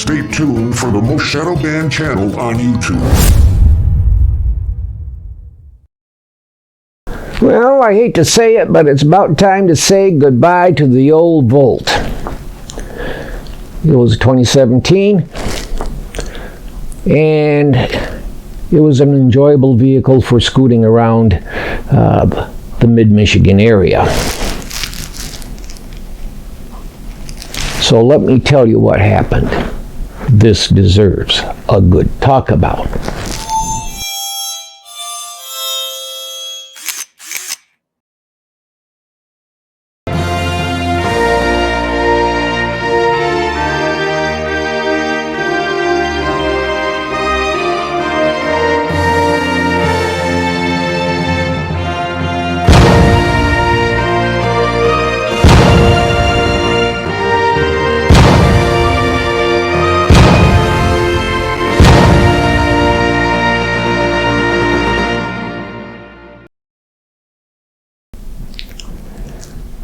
Stay tuned for the most shadow banned channel on YouTube. Well, I hate to say it, but it's about time to say goodbye to the old Volt. It was 2017, and it was an enjoyable vehicle for scooting around the mid-Michigan area. So let me tell you what happened. This deserves a good talk about.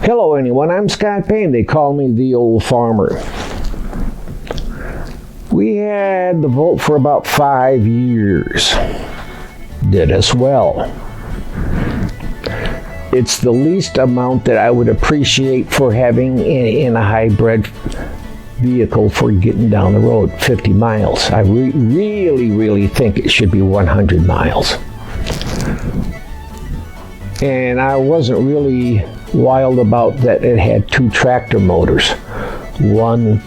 Hello anyone, I'm Scott Payne. They call me the old farmer. We had the Volt for about 5 years. Did us well. It's the least amount that I would appreciate for having in a hybrid vehicle for getting down the road, 50 miles. I really think it should be 100 miles. And I wasn't really wild about that it had 2 tractor motors. One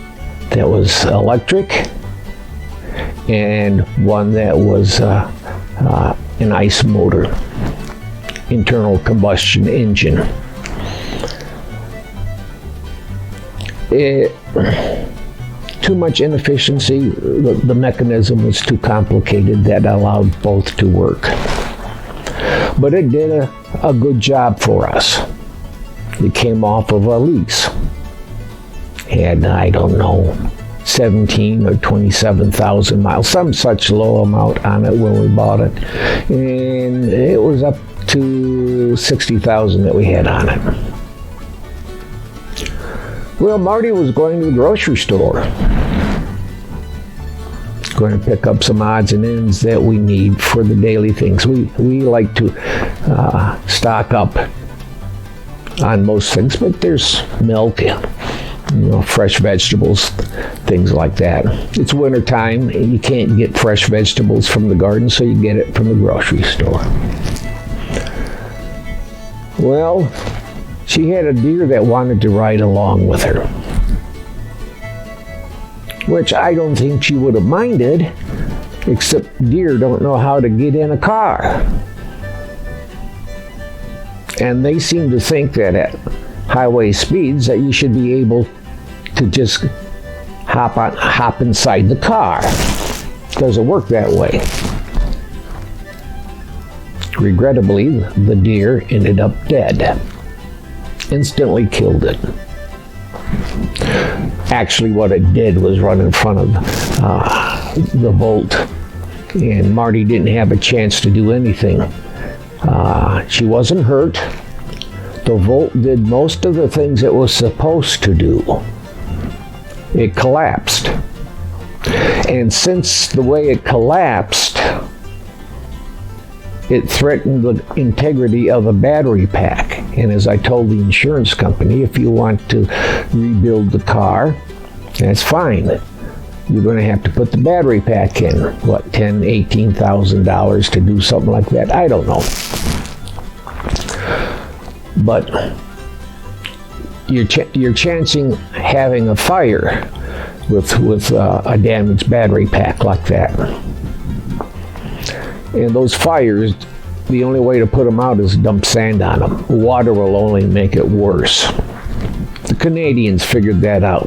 that was electric and one that was an ICE motor, internal combustion engine. Too much inefficiency, the mechanism was too complicated that allowed both to work. But it did a good job for us. It came off of a lease. Had, I don't know, 17 or 27,000 miles, some such low amount on it when we bought it. And it was up to 60,000 that we had on it. Well, Marty was going to the grocery store. Going to pick up some odds and ends that we need for the daily things. We like to stock up on most things, but there's milk, fresh vegetables, things like that. It's winter time, and you can't get fresh vegetables from the garden, so you get it from the grocery store. Well, she had a deer that wanted to ride along with her, which I don't think she would have minded, except deer don't know how to get in a car. And they seem to think that at highway speeds that you should be able to just hop inside the car. Doesn't work that way. Regrettably, the deer ended up dead. Instantly killed it. Actually, what it did was run in front of the Volt, and Marty didn't have a chance to do anything. She wasn't hurt. The Volt did most of the things it was supposed to do. It collapsed. And since the way it collapsed, it threatened the integrity of the battery pack. And as I told the insurance company, if you want to rebuild the car, that's fine. You're going to have to put the battery pack in. What, $10,000, $18,000 to do something like that? I don't know. But you're chancing having a fire with a damaged battery pack like that. And those fires, the only way to put them out is dump sand on them. Water will only make it worse. The Canadians figured that out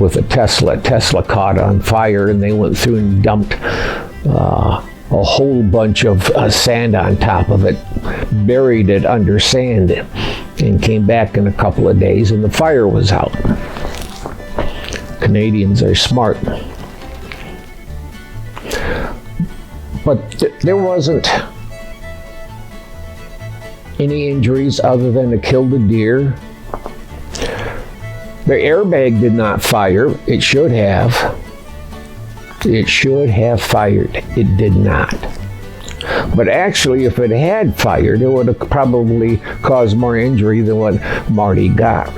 with a Tesla. Tesla caught on fire, and they went through and dumped a whole bunch of sand on top of it, buried it under sand, and came back in a couple of days, and the fire was out. Canadians are smart. But there wasn't any injuries other than to kill the deer. The airbag did not fire. It should have. It should have fired. It did not. But actually, if it had fired, it would have probably caused more injury than what Marty got.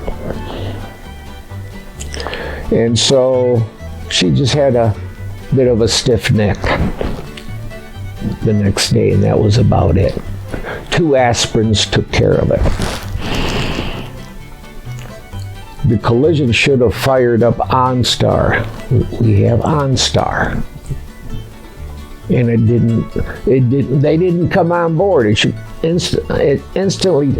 And so she just had a bit of a stiff neck the next day, and that was about it. 2 aspirins took care of it. The collision should have fired up OnStar. We have OnStar. And it didn't. They didn't come on board. It should instantly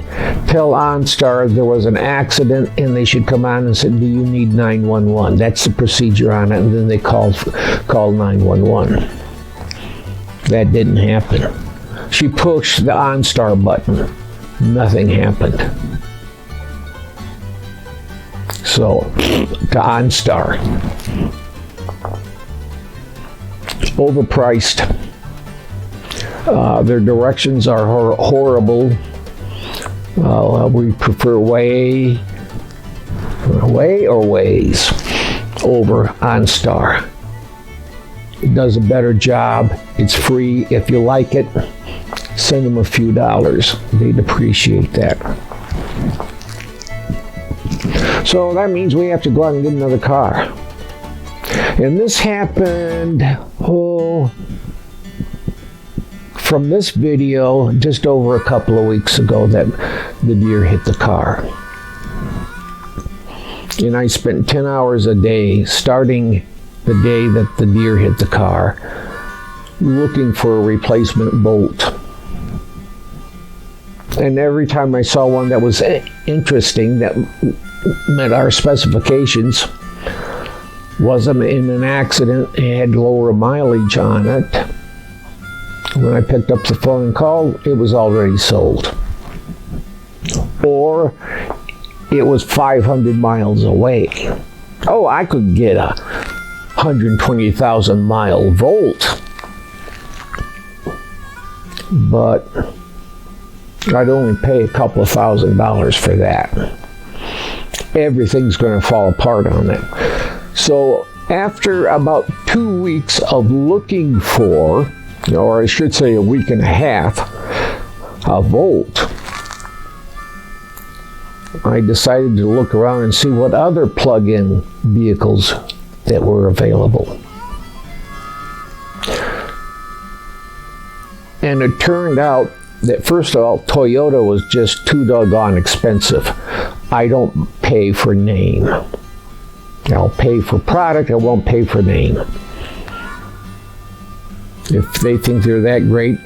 tell OnStar there was an accident, and they should come on and say, "Do you need 911?" That's the procedure on it, and then they call 911. That didn't happen. She pushed the OnStar button. Nothing happened. So, to OnStar. Overpriced. Their directions are horrible. We prefer way or ways over OnStar. It does a better job. It's free. If you like it, send them a few dollars. They'd appreciate that. So that means we have to go out and get another car. And this happened, from this video, just over a couple of weeks ago that the deer hit the car. And I spent 10 hours a day, starting the day that the deer hit the car, looking for a replacement bolt. And every time I saw one that was interesting, that met our specifications, wasn't in an accident, it had lower mileage on it, when I picked up the phone and called, it was already sold. Or it was 500 miles away. Oh, I could get a 120,000 mile Volt, but I'd only pay a couple of $1,000s for that. Everything's going to fall apart on it. So after about 2 weeks of looking for, or I should say a week and a half, a Volt, I decided to look around and see what other plug-in vehicles that were available. And it turned out that, first of all, Toyota was just too doggone expensive. I don't pay for name. I'll pay for product, I won't pay for name. If they think they're that great,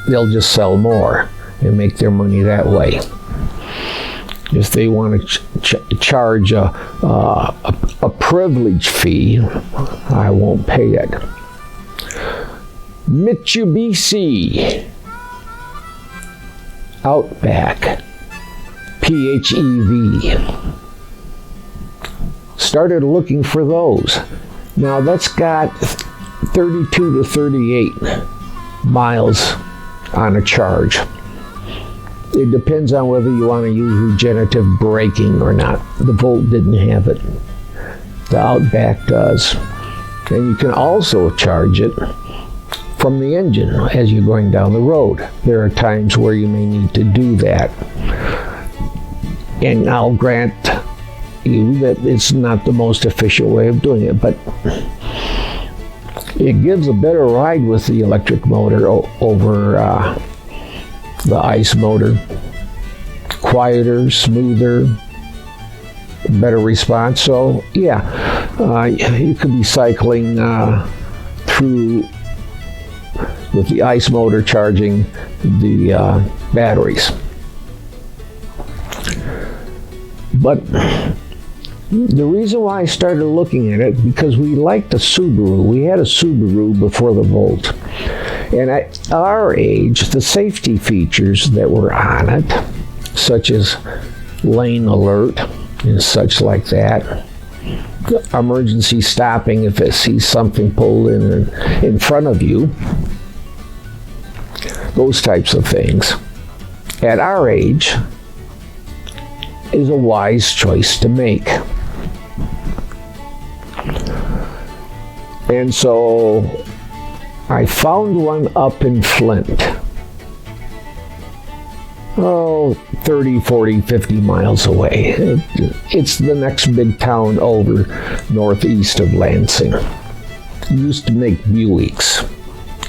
they'll just sell more and make their money that way. If they want to charge a privilege fee, I won't pay it. Mitsubishi Outback PHEV. Started looking for those. Now that's got 32 to 38 miles on a charge. It depends on whether you want to use regenerative braking or not. The Volt didn't have it. The Outback does. And you can also charge it from the engine as you're going down the road. There are times where you may need to do that. And I'll grant you that it's not the most efficient way of doing it, but it gives a better ride with the electric motor over the ICE motor. Quieter, smoother, better response. So yeah, you could be cycling through with the ICE motor charging the batteries. But the reason why I started looking at it, because we liked the Subaru. We had a Subaru before the Volt. And at our age, the safety features that were on it, such as lane alert and such like that, emergency stopping if it sees something pulled in front of you, those types of things, at our age, is a wise choice to make. And so I found one up in Flint. 30, 40, 50 miles away. It's the next big town over northeast of Lansing. It used to make Buicks.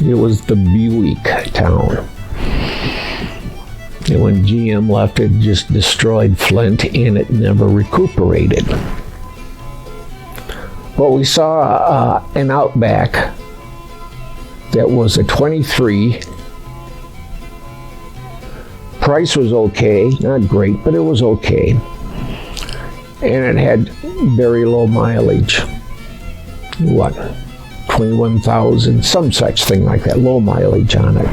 It was the Buick town. And when GM left, it just destroyed Flint and it never recuperated. But we saw an Outback that was a 23. Price was okay, not great, but it was okay. And it had very low mileage. 21,000, some such thing like that, low mileage on it.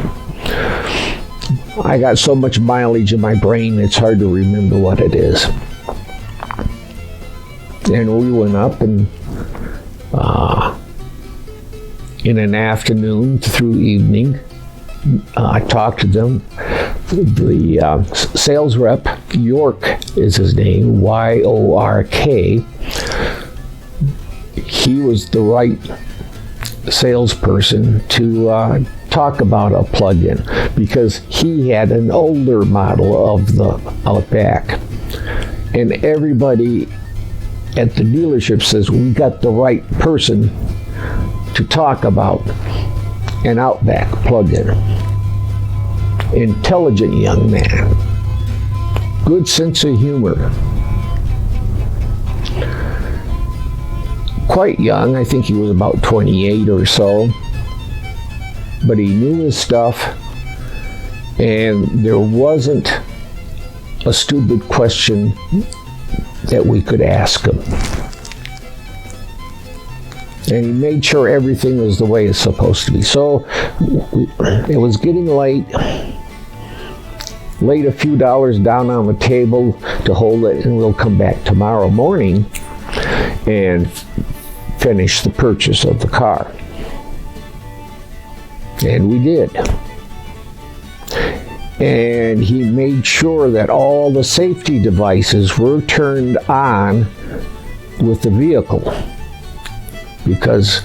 I got so much mileage in my brain, it's hard to remember what it is. And we went up and in an afternoon through evening, I talked to them. The sales rep, York is his name, Y-O-R-K. He was the right salesperson to talk about a plug-in because he had an older model of the Outback. And everybody at the dealership says, we got the right person to talk about an Outback plug-in. Intelligent young man, good sense of humor. Quite young, I think he was about 28 or so, but he knew his stuff, and there wasn't a stupid question that we could ask him. And he made sure everything was the way it's supposed to be. So it was getting late. Laid a few dollars down on the table to hold it, and we'll come back tomorrow morning and finish the purchase of the car. And we did. And he made sure that all the safety devices were turned on with the vehicle, because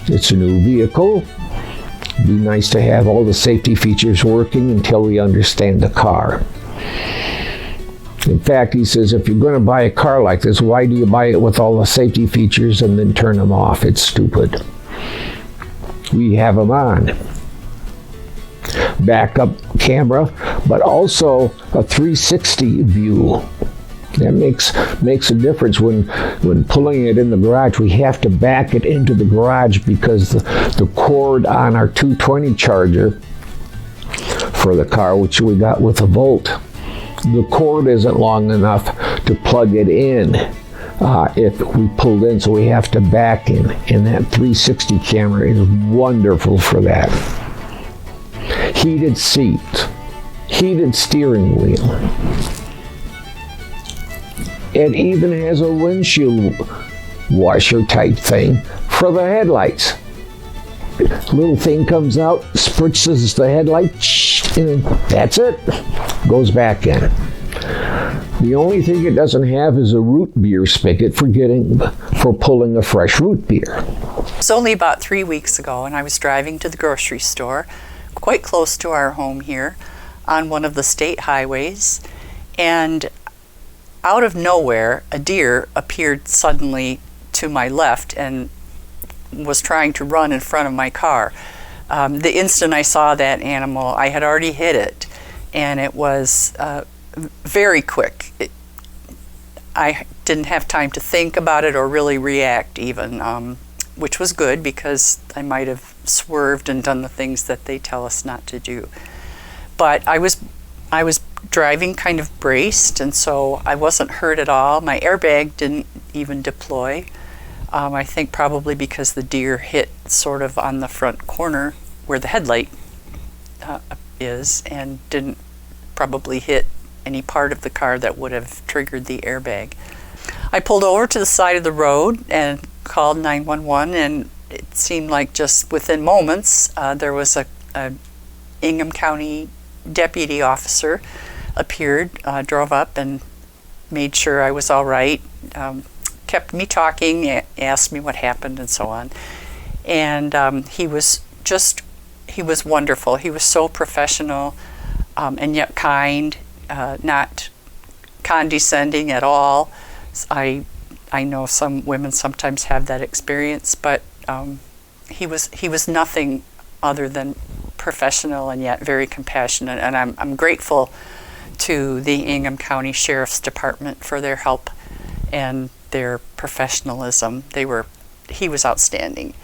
it's a new vehicle. It'd be nice to have all the safety features working until we understand the car. In fact, he says, if you're going to buy a car like this, why do you buy it with all the safety features and then turn them off? It's stupid. We have them on. Backup camera, but also a 360 view. That makes a difference when pulling it in the garage. We have to back it into the garage because the cord on our 220 charger for the car, which we got with a Volt, the cord isn't long enough to plug it in if we pulled in, so we have to back in. And that 360 camera is wonderful for that. Heated seats, heated steering wheel. It even has a windshield washer type thing for the headlights. Little thing comes out, spritzes the headlight, and that's it. Goes back in. The only thing it doesn't have is a root beer spigot for pulling a fresh root beer. It was only about 3 weeks ago, and I was driving to the grocery store, quite close to our home here, on one of the state highways, and out of nowhere, a deer appeared suddenly to my left and was trying to run in front of my car. The instant I saw that animal, I had already hit it, and it was very quick. I didn't have time to think about it or really react even, which was good because I might have swerved and done the things that they tell us not to do. But I was driving kind of braced, and so I wasn't hurt at all. My airbag didn't even deploy. I think probably because the deer hit sort of on the front corner where the headlight is, and didn't probably hit any part of the car that would have triggered the airbag. I pulled over to the side of the road and called 911, and it seemed like just within moments there was a Ingham County deputy officer appeared, drove up and made sure I was all right, kept me talking, asked me what happened and so on. And he was wonderful. He was so professional and yet kind, not condescending at all. I know some women sometimes have that experience, but he was nothing other than professional and yet very compassionate. And I'm grateful to the Ingham County Sheriff's Department for their help and their professionalism. He was outstanding.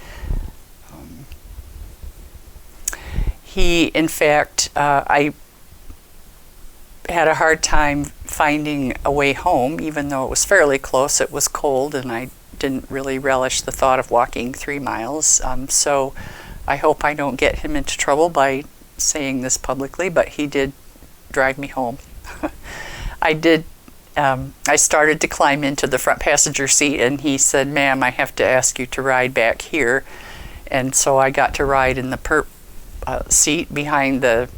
He, in fact, I had a hard time finding a way home, even though it was fairly close. It was cold, and I didn't really relish the thought of walking 3 miles. So I hope I don't get him into trouble by saying this publicly, but he did drive me home. I started to climb into the front passenger seat, and he said, "Ma'am, I have to ask you to ride back here." And so I got to ride in the seat behind the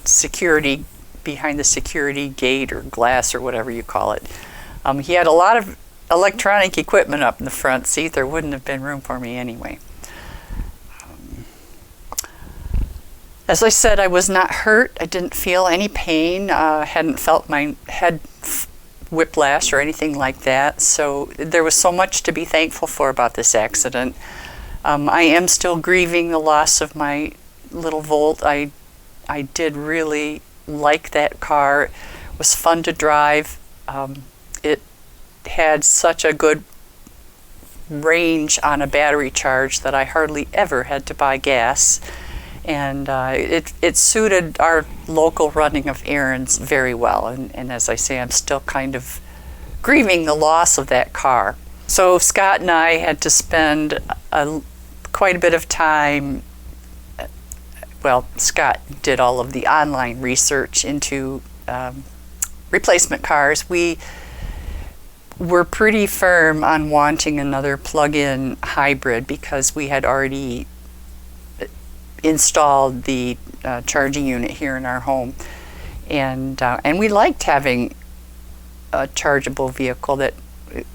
security gate or glass or whatever you call it. He had a lot of electronic equipment up in the front seat. There wouldn't have been room for me anyway. As I said, I was not hurt. I didn't feel any pain. Hadn't felt my head whiplash or anything like that. So there was so much to be thankful for about this accident. I am still grieving the loss of my little Volt. I did really like that car. It was fun to drive. It had such a good range on a battery charge that I hardly ever had to buy gas. And it suited our local running of errands very well. And as I say, I'm still kind of grieving the loss of that car. So Scott and I had to spend quite a bit of time. Well, Scott did all of the online research into replacement cars. We were pretty firm on wanting another plug-in hybrid because we had already installed the charging unit here in our home, and we liked having a chargeable vehicle. That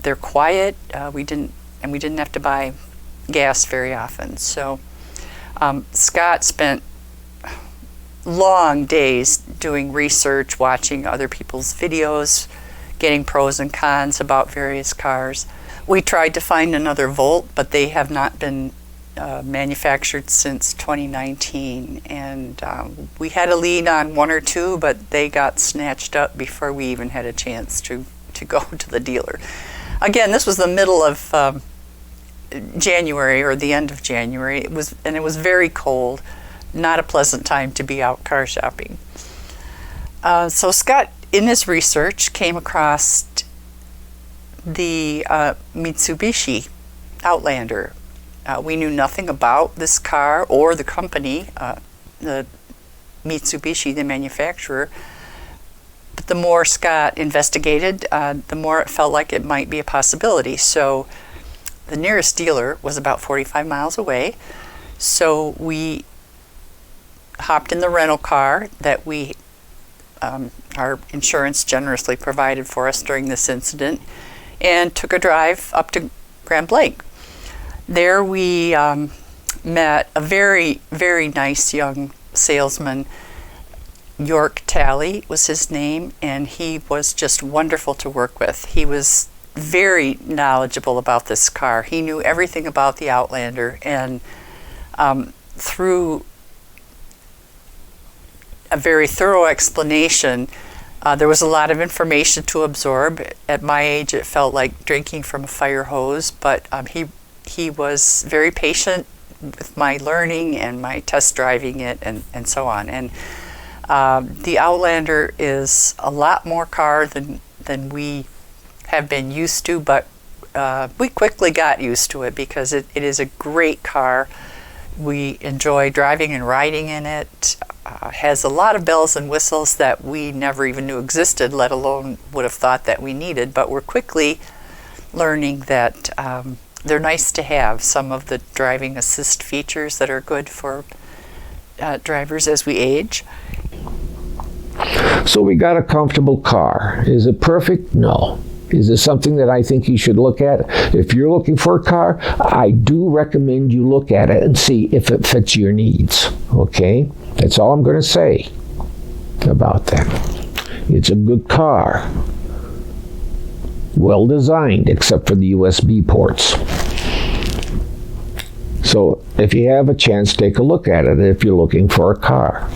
they're quiet. We didn't have to buy gas very often. So Scott spent long days doing research, watching other people's videos, getting pros and cons about various cars. We tried to find another Volt, but they have not been manufactured since 2019, and we had a lead on one or two, but they got snatched up before we even had a chance to go to the dealer. Again, this was the middle of January or the end of January. It was very cold. Not a pleasant time to be out car shopping. So Scott, in his research, came across the Mitsubishi Outlander. We knew nothing about this car or the company, the Mitsubishi, the manufacturer. But the more Scott investigated, the more it felt like it might be a possibility. So the nearest dealer was about 45 miles away. So we hopped in the rental car that our insurance generously provided for us during this incident, and took a drive up to Grand Blanc. There we met a very, very nice young salesman. York Talley was his name, and he was just wonderful to work with. He was very knowledgeable about this car. He knew everything about the Outlander, and through a very thorough explanation, there was a lot of information to absorb. At my age, it felt like drinking from a fire hose, but he was very patient with my learning and my test driving it and so on. And the Outlander is a lot more car than we have been used to, but we quickly got used to it because it is a great car. We enjoy driving and riding in it. Has a lot of bells and whistles that we never even knew existed, let alone would have thought that we needed, but we're quickly learning that they're nice to have. Some of the driving assist features that are good for drivers as we age. So we got a comfortable car. Is it perfect? No. Is it something that I think you should look at? If you're looking for a car, I do recommend you look at it and see if it fits your needs. Okay? That's all I'm going to say about that. It's a good car. Well designed, except for the USB ports. So if you have a chance, take a look at it if you're looking for a car.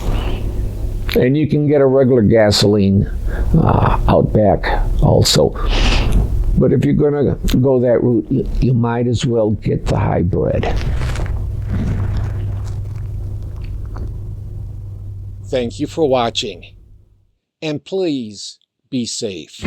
And you can get a regular gasoline Outback also. But if you're going to go that route, you might as well get the hybrid. Thank you for watching. And please be safe.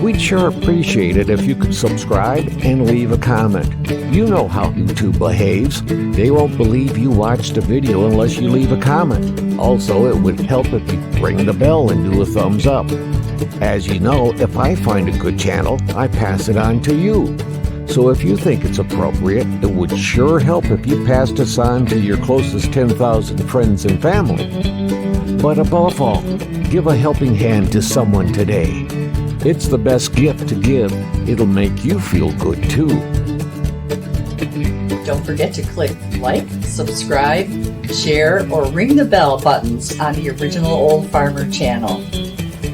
We'd sure appreciate it if you could subscribe and leave a comment. You know how YouTube behaves. They won't believe you watched a video unless you leave a comment. Also, it would help if you ring the bell and do a thumbs up. As you know, if I find a good channel, I pass it on to you. So if you think it's appropriate, it would sure help if you passed us on to your closest 10,000 friends and family. But above all, give a helping hand to someone today. It's the best gift to give. It'll make you feel good too. Don't forget to click like, subscribe, share, or ring the bell buttons on the Original Old Farmer channel.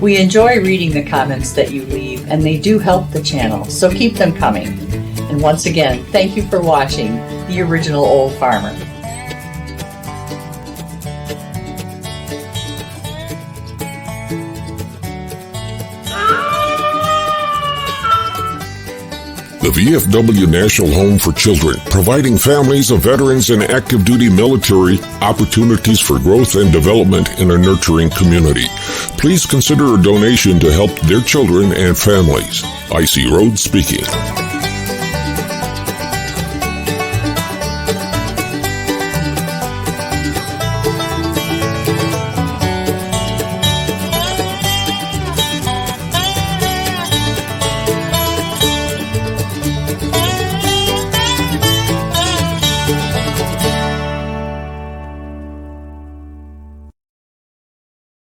We enjoy reading the comments that you leave, and they do help the channel, so keep them coming. And once again, thank you for watching The Original Old Farmer. The VFW National Home for Children, providing families of veterans and active duty military opportunities for growth and development in a nurturing community. Please consider a donation to help their children and families. I.C. Rhodes speaking.